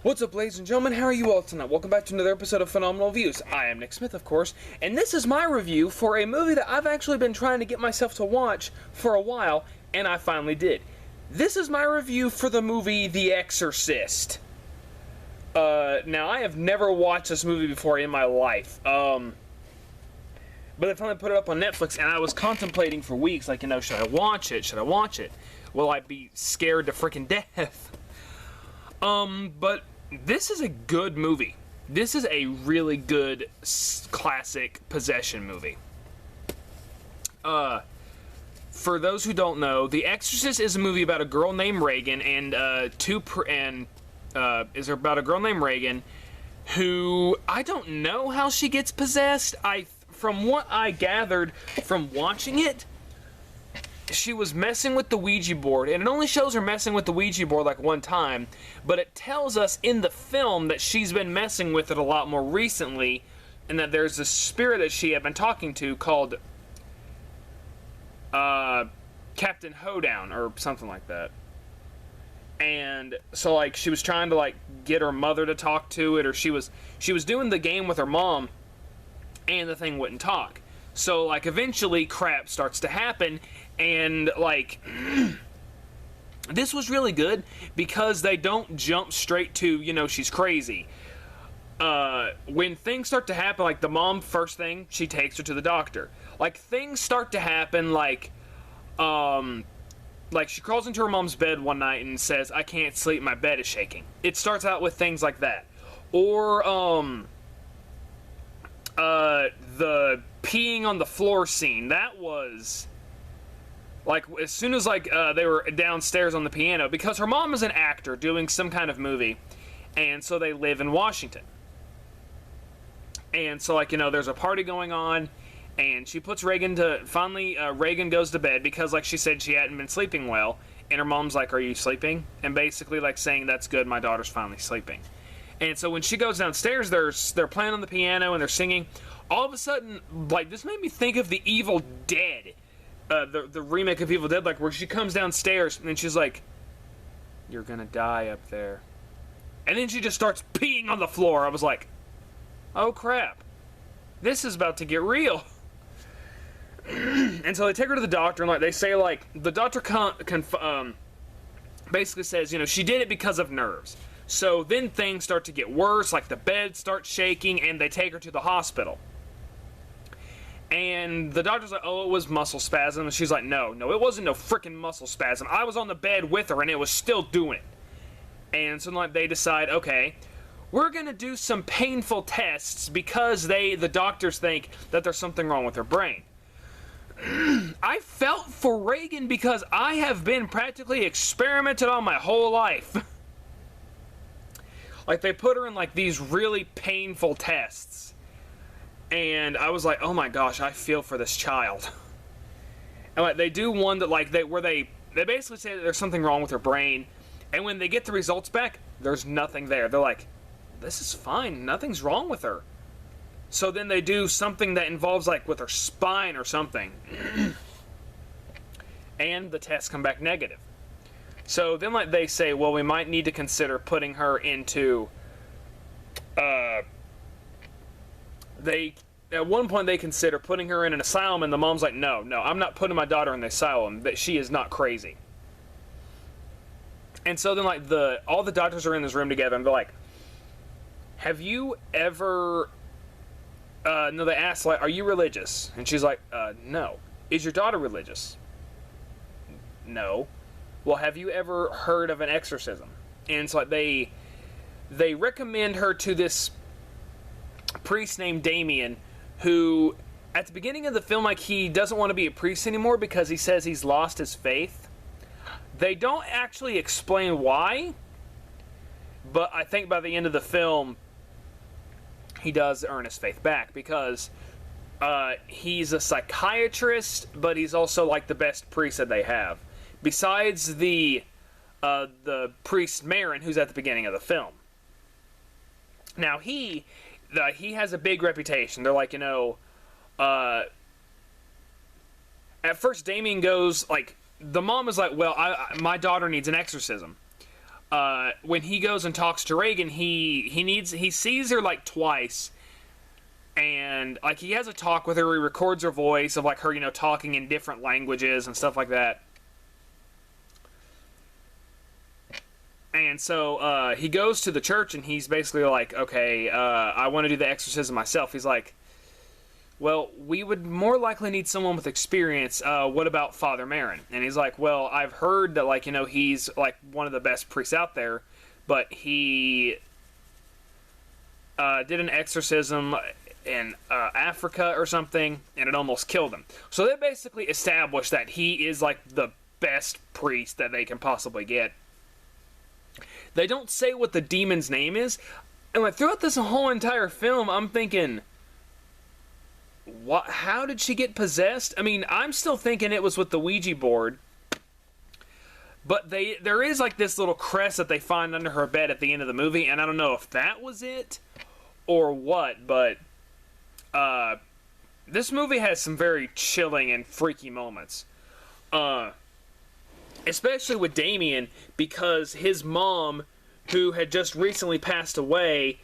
What's up, ladies and gentlemen? How are you all tonight? Welcome back to another episode of Phenomenal Views. I am Nick Smith, of course, and this is my review for a movie that I've actually been trying to get myself to watch for a while, and I finally did. This is my review for the movie The Exorcist. Now, I have never watched this movie before in my life, but they finally put it up on Netflix, and I was contemplating for weeks, like, should I watch it? Should I watch it? Will I be scared to freaking death? But this is a good movie. This is a really good classic possession movie. For those who don't know, The Exorcist is a movie about a girl named Reagan and about a girl named Reagan who, I don't know how she gets possessed. From what I gathered from watching it, she was messing with the Ouija board, and it only shows her messing with the Ouija board like one time, but it tells us in the film that she's been messing with it a lot more recently, and that there's a spirit that she had been talking to called Captain Hoedown, or something like that. And so, like, she was trying to, like, get her mother to talk to it, or she was doing the game with her mom, and the thing wouldn't talk. So, like, eventually crap starts to happen, and, like, this was really good because they don't jump straight to, she's crazy. When things start to happen, like, the mom, first thing, she takes her to the doctor. Like, things start to happen, like, she crawls into her mom's bed one night and says, "I can't sleep, my bed is shaking." It starts out with things like that. Or, the peeing on the floor scene, that was, like, as soon as, like, they were downstairs on the piano, because her mom is an actor doing some kind of movie, and so they live in Washington. And so, like, there's a party going on, and she puts Reagan to, finally, Reagan goes to bed, because, like she said, she hadn't been sleeping well, and her mom's like, "Are you sleeping?" And basically, like, saying, "That's good, my daughter's finally sleeping." And so when she goes downstairs, they're playing on the piano, and they're singing. All of a sudden, like, this made me think of the Evil Dead, the remake of Evil Dead, like, where she comes downstairs, and she's like, "You're gonna die up there." And then she just starts peeing on the floor. I was like, oh crap, this is about to get real. And so they take her to the doctor, and, like, they say, like, the doctor basically says, she did it because of nerves. So then things start to get worse, like the bed starts shaking, and they take her to the hospital. And the doctor's like, "Oh, it was muscle spasm." And she's like, no, it wasn't no freaking muscle spasm. I was on the bed with her, and it was still doing it. And so, like, they decide, okay, we're going to do some painful tests because the doctors think that there's something wrong with her brain. I felt for Reagan because I have been practically experimented on my whole life. Like, they put her in, like, these really painful tests. And I was like, oh my gosh, I feel for this child. And, like, they do one that, like, where they basically say that there's something wrong with her brain. And when they get the results back, there's nothing there. They're like, this is fine, nothing's wrong with her. So then they do something that involves, like, with her spine or something. And the tests come back negative. So then, like, they say, well, we might need to consider putting her into, at one point they consider putting her in an asylum, and the mom's like, no, I'm not putting my daughter in the asylum, that she is not crazy. And so then, like, all the doctors are in this room together, and they're like, have you ever, no, they ask, like, are you religious? And she's like, no. Is your daughter religious? No. Well, have you ever heard of an exorcism? And so, like, they recommend her to this priest named Damien, who, at the beginning of the film, like, he doesn't want to be a priest anymore because he says he's lost his faith. They don't actually explain why, but I think by the end of the film, he does earn his faith back, because he's a psychiatrist, but he's also, like, the best priest that they have. Besides the priest Marin, who's at the beginning of the film. Now, he has a big reputation. They're like, at first Damien goes, like, the mom is like, well, my daughter needs an exorcism. when he goes and talks to Reagan, he sees her like twice, and like he has a talk with her. He records her voice of like her, talking in different languages and stuff like that. And so he goes to the church, and he's basically like, okay, I want to do the exorcism myself. He's like, well, we would more likely need someone with experience. What about Father Marin? And he's like, well, I've heard that, like, he's like one of the best priests out there, but he did an exorcism in Africa or something, and it almost killed him. So they basically established that he is like the best priest that they can possibly get. They don't say what the demon's name is, and like throughout this whole entire film, I'm thinking, what? How did she get possessed? I mean, I'm still thinking it was with the Ouija board, but there is like this little crest that they find under her bed at the end of the movie, and I don't know if that was it or what, but this movie has some very chilling and freaky moments. Especially with Damien, because his mom, who had just recently passed away,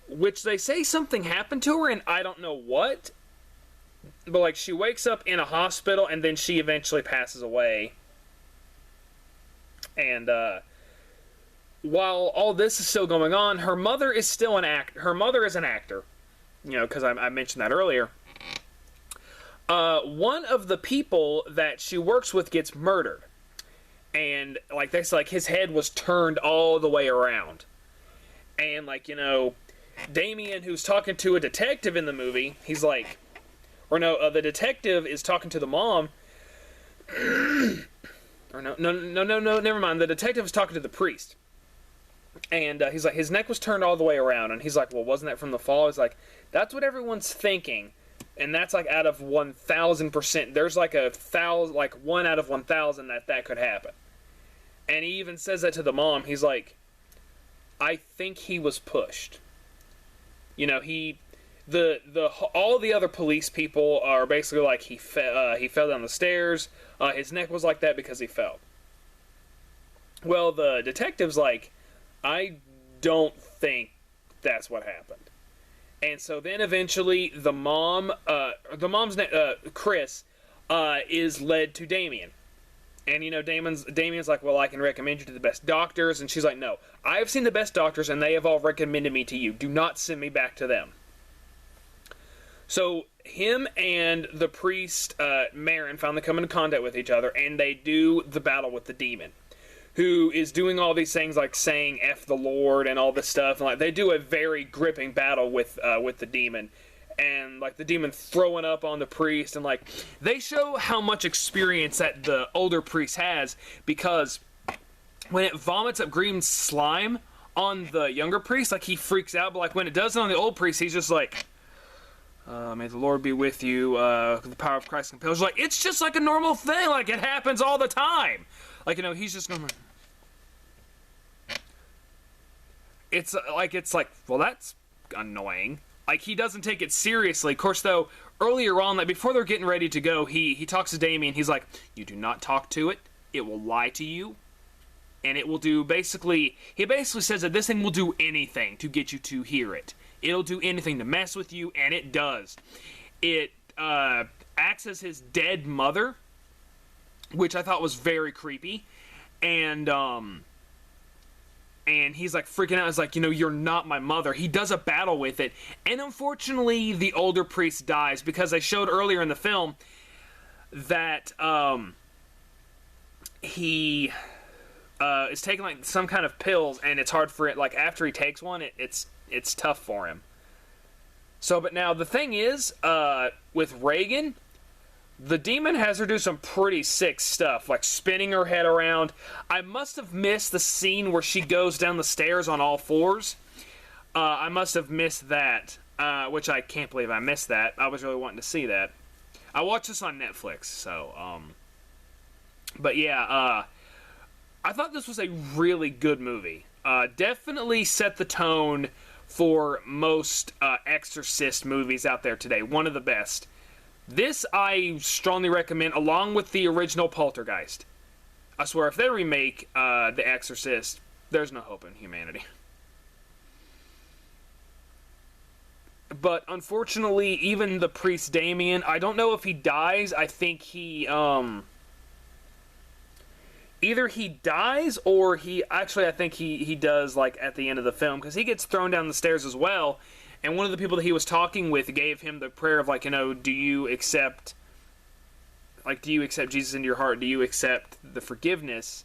which they say something happened to her, and I don't know what, but like she wakes up in a hospital, and then she eventually passes away. And while all this is still going on, her mother is still her mother is an actor, because I mentioned that earlier. One of the people that she works with gets murdered. And, like, they say, like, his head was turned all the way around. And, like, Damien, who's talking to a detective in the movie, he's like... Or no, the detective is talking to the mom. Or no, never mind. The detective is talking to the priest. And he's like, his neck was turned all the way around. And he's like, well, wasn't that from the fall? He's like, that's what everyone's thinking. And that's like out of 1,000%. There's like 1 out of 1,000 that could happen. And he even says that to the mom. He's like, I think he was pushed. All the other police people are basically like he fell down the stairs. His neck was like that because he fell. Well, the detective's like, I don't think that's what happened. And so then eventually the mom's Chris, is led to Damien. And, Damien's like, well, I can recommend you to the best doctors. And she's like, no, I've seen the best doctors, and they have all recommended me to you. Do not send me back to them. So him and the priest, Marin, finally come into contact with each other, and they do the battle with the demon, who is doing all these things like saying F the Lord and all this stuff. And like they do a very gripping battle with the demon. And like the demon throwing up on the priest, and like they show how much experience that the older priest has, because when it vomits up green slime on the younger priest, like he freaks out, but like when it does it on the old priest, he's just like, may the Lord be with you, the power of Christ compels. Like, it's just like a normal thing, like it happens all the time. Like, he's just going, it's like, well, that's annoying. Like, he doesn't take it seriously. Of course, though, earlier on, like, before they're getting ready to go, he talks to Damien. He's like, you do not talk to it. It will lie to you. And it will do, he basically says that this thing will do anything to get you to hear it. It'll do anything to mess with you, and it does. It acts as his dead mother, which I thought was very creepy. And he's like freaking out. He's like, you're not my mother. He does a battle with it. And unfortunately, the older priest dies, because they showed earlier in the film that he is taking like some kind of pills, and it's hard for it. Like after he takes one, it's tough for him. So, but now the thing is, with Reagan, the demon has her do some pretty sick stuff, like spinning her head around. I must have missed the scene where she goes down the stairs on all fours. I must have missed that, which I can't believe I missed that. I was really wanting to see that. I watched this on Netflix, so, but yeah, I thought this was a really good movie. Definitely set the tone for most Exorcist movies out there today. One of the best. This I strongly recommend, along with the original Poltergeist. I swear, if they remake The Exorcist, there's no hope in humanity. But unfortunately, even the priest Damien, I don't know if he dies. I think he, either he dies or I think he does, like, at the end of the film, because he gets thrown down the stairs as well, and one of the people that he was talking with gave him the prayer of, like, you know, do you accept Jesus into your heart? Do you accept the forgiveness?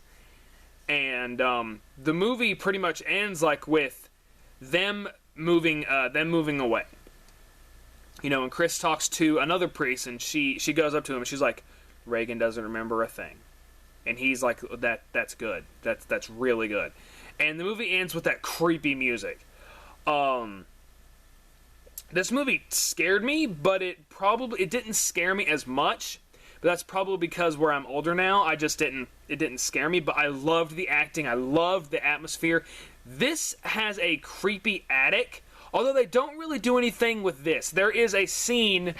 And the movie pretty much ends, like, with them moving away. You know, and Chris talks to another priest, and she goes up to him, and she's like, Reagan doesn't remember a thing. And he's like, that's good. That's really good. And the movie ends with that creepy music. This movie scared me, but it didn't scare me as much. But that's probably because where I'm older now, it didn't scare me, but I loved the acting, I loved the atmosphere. This has a creepy attic, although they don't really do anything with this. There is a scene,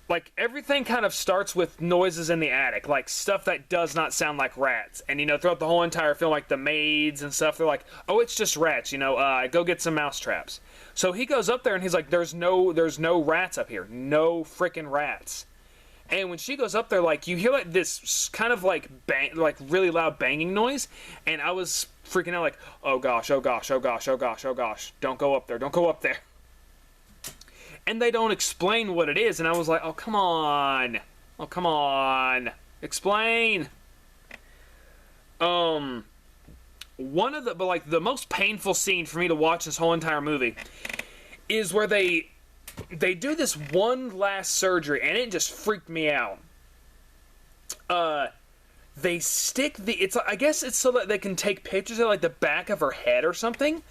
like, everything kind of starts with noises in the attic, like stuff that does not sound like rats. And, you know, throughout the whole entire film, like the maids and stuff, they're like, oh, it's just rats, you know, go get some mouse traps. So he goes up there and he's like, there's no rats up here, no freaking rats. And when she goes up there, like, you hear, like, this kind of, like, bang, like, really loud banging noise. And I was freaking out, like, oh gosh, oh gosh, oh gosh, oh gosh, oh gosh. Don't go up there, don't go up there. And they don't explain what it is. And I was like, oh, come on. Oh, come on. Explain. One of the most painful scene for me to watch this whole entire movie is where they do this one last surgery, and it just freaked me out. They stick I guess it's so that they can take pictures of, like, the back of her head or something,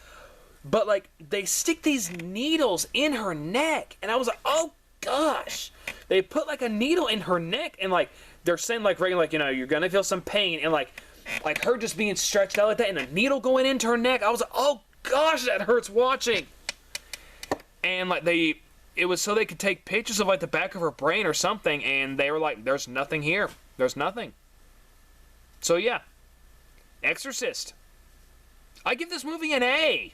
but, like, they stick these needles in her neck, and I was like, oh gosh. They put, like, a needle in her neck, and, like, they're saying, like, Reagan, like, you know, you're gonna feel some pain, and, like her just being stretched out like that, and a needle going into her neck. I was like, oh gosh, that hurts watching. And, like, it was so they could take pictures of, like, the back of her brain or something, and they were like, there's nothing here. There's nothing. So, yeah. Exorcist. I give this movie an A.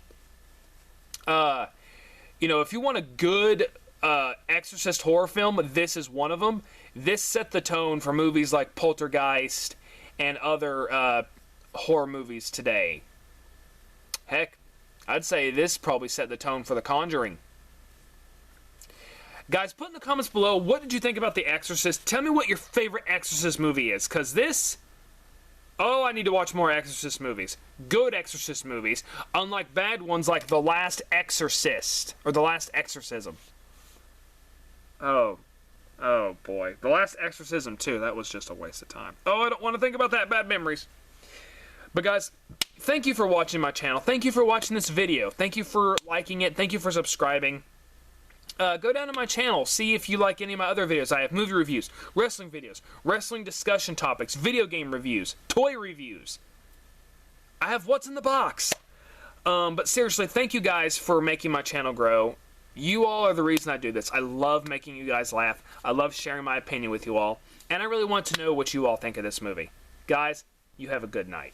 You know, if you want a good Exorcist horror film, this is one of them. This set the tone for movies like Poltergeist and other horror movies today. Heck, I'd say this probably set the tone for The Conjuring. Guys, put in the comments below, what did you think about The Exorcist? Tell me what your favorite Exorcist movie is, because this... Oh, I need to watch more Exorcist movies. Good Exorcist movies, unlike bad ones like The Last Exorcist, or The Last Exorcism. Oh boy. The Last Exorcism, too, that was just a waste of time. Oh, I don't want to think about that, bad memories. But guys, thank you for watching my channel. Thank you for watching this video. Thank you for liking it. Thank you for subscribing. Go down to my channel, see if you like any of my other videos. I have movie reviews, wrestling videos, wrestling discussion topics, video game reviews, toy reviews. I have what's in the box. But seriously, thank you guys for making my channel grow. You all are the reason I do this. I love making you guys laugh. I love sharing my opinion with you all. And I really want to know what you all think of this movie. Guys, you have a good night.